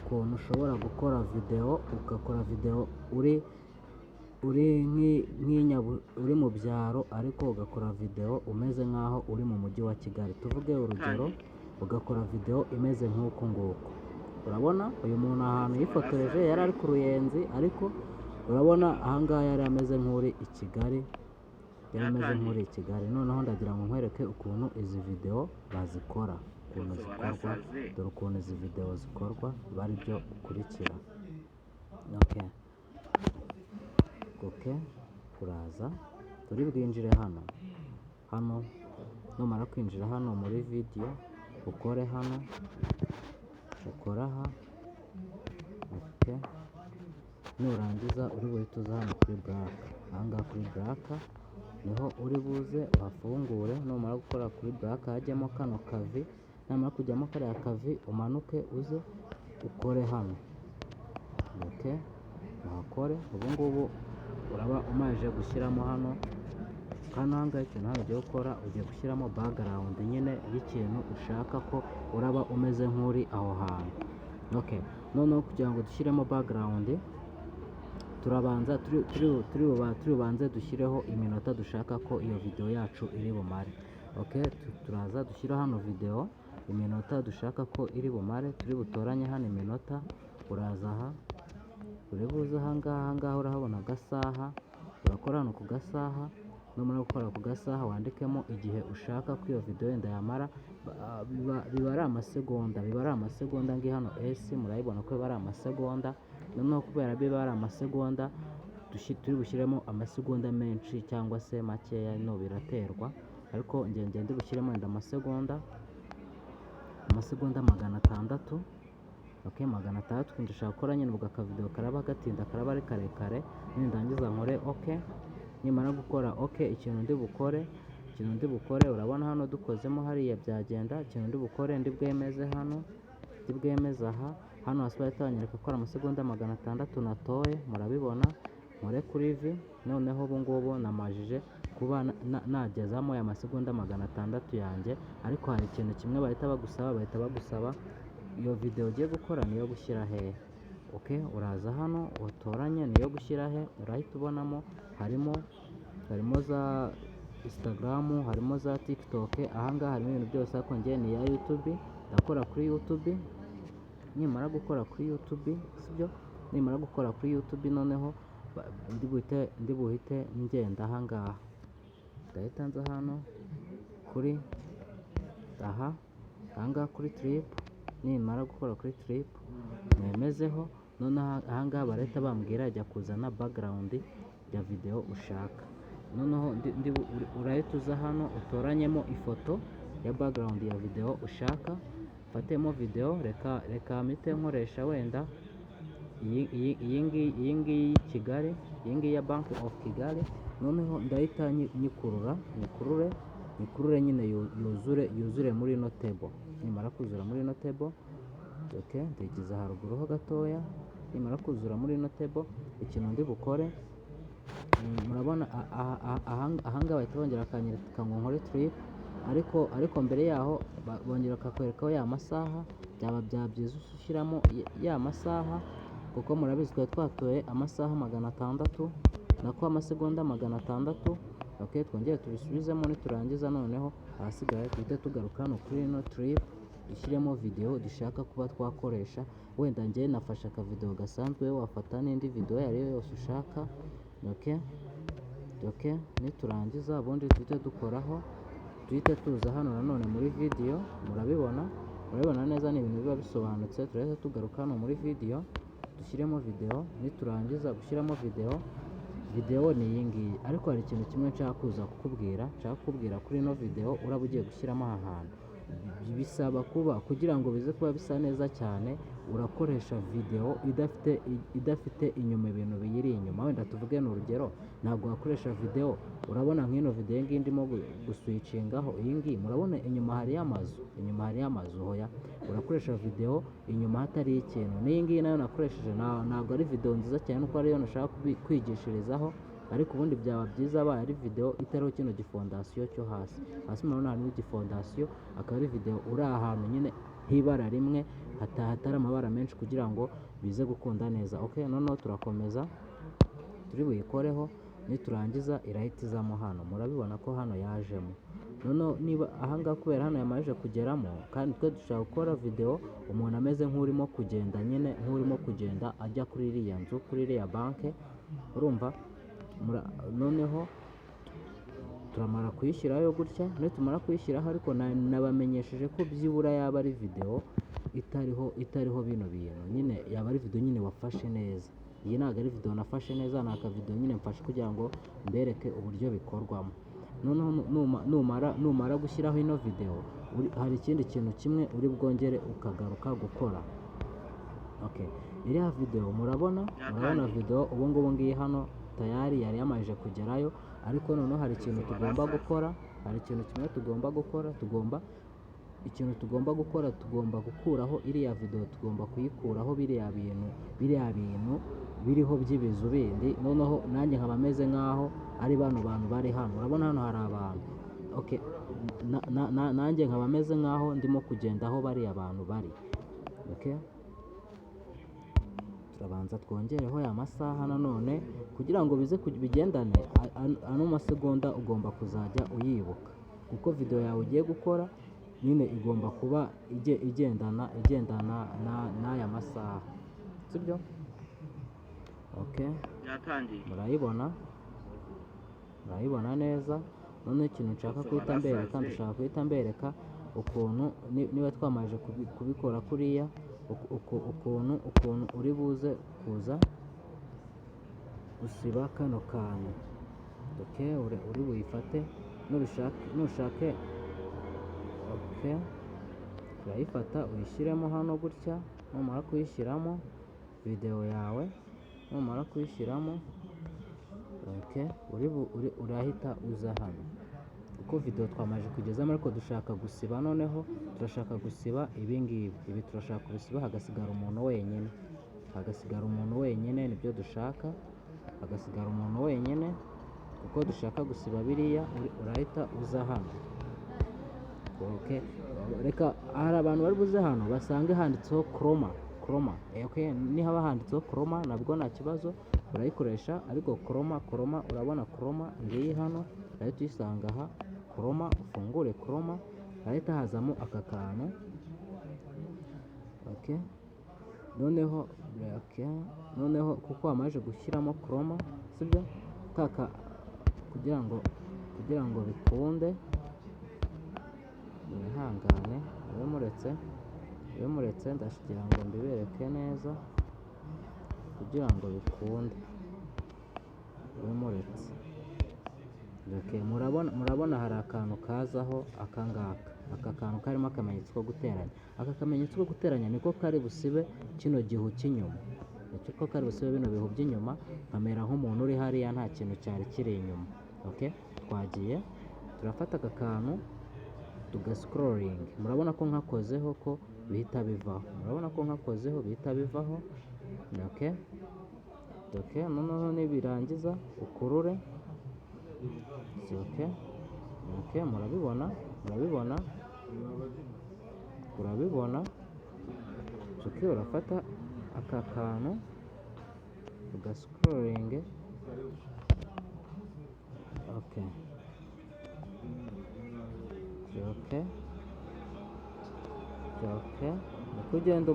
ukuntu ushobora gukora video, ugakora video uri uri mu byaro ariko ugakora video umeze nk'aho uri mu mujyi wa Kigali. Tuvuge urugero, ugakora video imeze nk'uku nguku. Urabona uyu muntu ahantu yifotoreje yari ari ku Ruyenzi, ariko urabona ahangaha yari ameze nk'uri i Kigali, Noneho ndagira ngo nkwereke ukuntu izi video bazikora, ukuntu zikorwa. Dore ukuntu izi video zikorwa, bari byo ukurikira. Okay, uraza turi bwinjire hano numara kwinjira hano muri video, ukore hano, ukora aha. Okay, nurangiza uri buhite uza hano kuri black. Ahangaha kuri black niho uri buze uhafungure. Numara gukora kuri black hajyamo kano kavi, namara kujyamo kariya kavi umanuke uze ukore hano. Okay, uhakore. Ubu ngubu uraba umaje gushyiramo hano ahangaha ikintu hano ugiye gukora, ugiye gushyiramo background nyine y'ikintu ushaka ko uraba umeze nk'uri aho hantu. Okay, noneho kugira ngo dushyiremo background, turabanza turi bubanze dushyireho iminota dushaka ko iyo video yacu iri bumare. Okay, turaza dushyira hano video iminota dushaka ko iri bumare, turi butoranye hano iminota. Uraza aha, uri buze ahangaha urahabona agasaha, urakora hano ku gasaha. Numara gukora ku gasaha wandikemo igihe ushaka ko iyo video wenda yamara. Biba ari amasegonda, ngi hano S murayibona ko biba ari amasegonda. Noneho kubera biba ari amasegonda, turi bushyiremo amasegonda menshi cyangwa se makeya, no biraterwa, ariko ngende bushyiremo wenda amasegonda 600. Okay, 600 ndashaka gukora nyine ubwo akavideo karaba gatinda, karaba ari karekare. Nindangiza nkore okay. Nimara gukora okay, ikintu ndi bukore urabona hano dukozemo hariya byagenda. Ikintu ndi bukore, ndi bwemeze aha. Hano hasi bahitanyereka gukora amasegonda 600 natoye, murabibona. Nkore kuri V. Noneho ubu ngubu namajije kuba nagezamo ya masegonda 600 yanjye, ariko hari ikintu kimwe bahita bagusaba iyo video ugiye gukora niyo gushyira hehe. Okay, uraza hano utoranye niyo gushyira he. Urahita ubonamo harimo za Instagram, harimo za TikTok. Ahangaha harimo ibintu byose, ariko njye ni ya YouTube. Ndakora kuri YouTube. Nimara gukora kuri YouTube, sibyo? Nimara gukora kuri YouTube, noneho ndi buhite ngenda ahangaha. Ndahita nza hano kuri ahangaha kuri trip. Nimara gukora kuri trip nemezeho, noneho ahangaha barahita bambwira jya kuzana background ya video ushaka. Noneho urahita uza hano utoranyemo ifoto ya background ya video ushaka. Fatemo video, reka mpite nkoresha wenda iyi ngiyi Kigali, iyi ngiyi ya Bank of Kigali. Noneho ndahita nyikurure nyine yuzure muri ino table. Nimara kuzura muri ino table, okay, ndigiza haruguru ho gatoya. Nimara kuzura muri ino table, ikintu ndi bukore, murabona ahangaha bahita bongera akanyereka ngo nkore trip, ariko mbere yaho bongera kakwerekaho ya masaha. Byaba byiza ushyiramo ya masaha, kuko murabizi twatoye amasaha 600 nako amasegonda 600. Okay, twongere tubisubizemo niturangiza. Noneho ahasigaye tuhite tugaruka hano kuri ino trip, dushyiremo video dushaka kuba twakoresha. Wenda njye nafashe aka video gasanzwe, wafata n'indi video yariyo yose ushaka. Okay, niturangiza ubundi tuhite dukoraho, tuhite tuza hano nanone muri video. Murabibona neza, ni ibintu biba bisobanutse. Turahita tugaruka hano muri video, dushyiremo video. Niturangiza gushyiramo video ni iyi ngiyi, ariko hari ikintu kimwe nshaka kukubwira kuri ino video uraba ugiye gushyiramo aha hantu. Bisaba kugira ngo bize kuba bisa neza cyane, urakoresha video idafite inyuma ibintu biyiri inyuma. Wenda tuvuge n'urugero, ntabwo wakoresha video, urabona nk'ino video ngiyi ndimo guswitchingaho iyi ngiyi, murabona inyuma hari amazu, hoya urakoresha video inyuma hatari ikintu. N'iyi ngiyi nayo nakoresheje ntabwo ari video nziza cyane, nuko ariyo nashaka kwigishirizaho, ariko ubundi byaba byiza abaye ari video itariho kino gifondasiyo cyo hasi. Murabona harimo igifondasiyo, akaba ari video uri ahantu nyine h'ibara rimwe hatari amabara menshi kugira ngo bize gukunda neza. Okay, noneho turakomeza turi buyikoreho, niturangiza irahita izamo hano. Murabibona ko hano yajemo. Noneho niba ahangaha kubera hano yamaze kugeramo, kandi twe dushaka gukora video umuntu ameze nk'urimo kugenda nyine, nk'urimo kugenda ajya kuri iriya nzu, kuri iriya banke, urumva. Noneho turamara kuyishyiraho gutya, nitumara kuyishyiraho ariko nabamenyesheje ko byibura yaba ari video itariho bino bintu, nyine yaba ari video nyine wafashe neza. Iyi ntabwo ari video nafashe neza, ni akavidewo nyine mfashe kugira ngo mbereke uburyo bikorwamo. Noneho numara gushyiraho ino video, hari ikindi kintu kimwe uri bwongere ukagaruka gukora. Okay, iriya video murabona video ubu ngubu ngiyi hano tayari yari yamaze kugerayo, ariko noneho hari ikintu tugomba gukora, hari ikintu kimwe tugomba gukora, tugomba gukuraho iriya video, tugomba kuyikuraho biriya bintu biriho by'ibizu bindi, noneho nanjye nkaba meze nk'aho ari bano bantu bari hano. Urabona hano hari abantu, okay, nanjye nkaba meze nk'aho ndimo kugenda aho bariya bantu bari. Okay, turabanza twongereho ya masaha nanone kugira ngo bize bigendane. Ano masegonda ugomba kuzajya uyibuka, kuko video yawe ugiye gukora nyine igomba kuba igendana n'aya masaha, sibyo? Okay, murayibona neza. Noneho ikintu nshaka guhita mbereka ukuntu niba twamaze kubikora kuriya, ukuntu uri buze kuza gusiba kano kantu. Okay, uri buyifate nushake. Okay, urayifata uyishyiremo hano gutya. Numara kuyishyiramo video yawe, okay, urahita uza hano, kuko video twamaze kugezamo, ariko dushaka gusiba. Noneho turashaka gusiba ibi turashaka kubisiba hagasigara umuntu wenyine, nibyo dushaka, hagasigara umuntu wenyine, kuko dushaka gusiba biriya. Urahita uza hano. Okay, reka hari abantu bari buze hano basange handitseho chroma. Okay, nihaba handitseho chroma nabwo nta kibazo, urayikoresha. Ariko chroma, urabona chroma ngiyi hano, urahita uyisanga aha chroma. Ufungure chroma, urahita hazamo aka kantu. Okay, noneho kuko wamaze gushyiramo chroma, sibyo? Kaka kugira ngo bikunde, mwihangane ube muretse ndashigira ngo mbibereke neza kugira ngo bikunde, ube muretse. Okay, murabona hari akantu kazaho akangaka, aka kantu karimo akamenyetso ko guteranya. Aka kamenyetso ko guteranya niko kari busibe kino gihu cy'inyuma, niko kari busibe bino bihu by'inyuma, nkamera nk'umuntu uri hariya nta kintu cyari kiri inyuma. Okay, twagiye turafata aka kantu tugascrolling. Murabona ko nkakozeho ko bihita bivaho. Okay, noneho nibirangiza ukurure. Okay, murabibona. Okay, urafata aka kantu tugascrolling. Okay, uko ugenda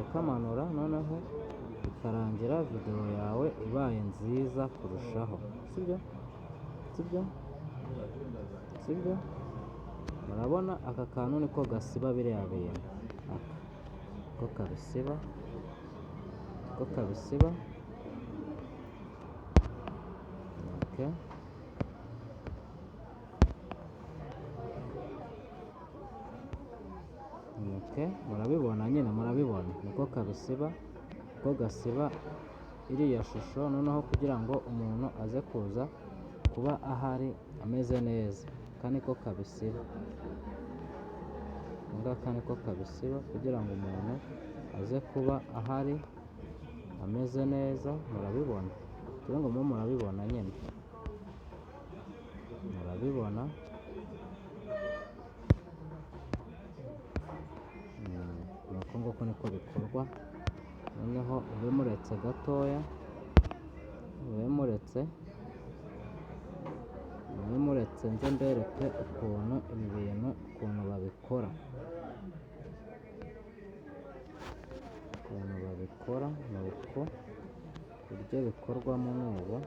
ukamanura, noneho bikarangira video yawe ibaye nziza kurushaho, sibyo? Murabona aka kantu niko gasiba biriya bintu, ko kabisiba. Okay, murabibona niko kabisiba, ko gasiba iriya shusho. Noneho kugira ngo umuntu aze kuza kuba ahari ameze neza, kandi ko kabisiba, kugira ngo umuntu aze kuba ahari ameze neza. Murabibona, kugira ngo murabibona nyine, uko nguko niko bikorwa. Noneho ube muretse gatoya, ube muretse nze mbereke ukuntu ibi bintu ukuntu babikora, ni uku uburyo bikorwamo ni ubu.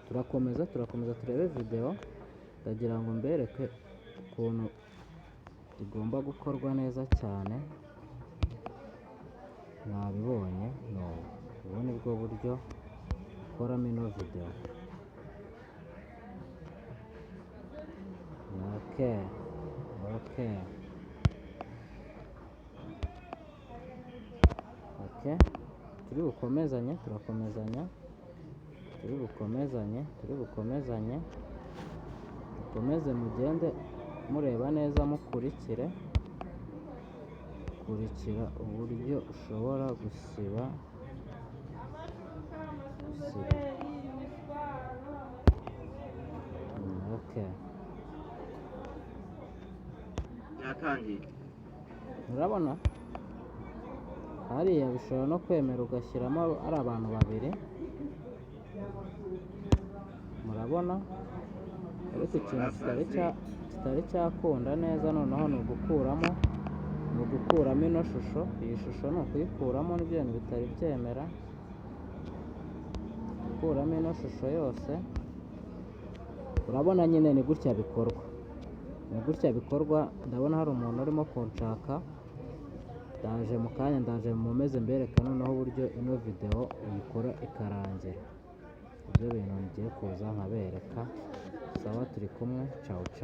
Turakomeza turebe video, ndagira ngo mbereke ukuntu igomba gukorwa neza cyane. Mwabibonye, ubu ni bwo buryo ukoramo ino video. Turi bukomezanye, mukomeze mugende mureba neza, kurikira uburyo ushobora gusiba. Murabona hariya bishobora no kwemera ugashyiramo ari abantu babiri, murabona. Ariko ikintu kitari cyakunda neza noneho ni ugukuramo ino shusho. Iyi shusho ni ukuyikuramo, n'ibyo bintu bitari byemera. Gukuramo ino shusho yose, urabona nyine ni gutya bikorwa. Ndabona hari umuntu urimo kunshaka, ndaje mu kanya, ndaje mumeze mbereka noneho uburyo ino video uyikora ikarangira. Ibyo bintu ngiye kuza nkabereka. Sawa, turi kumwe, ciao.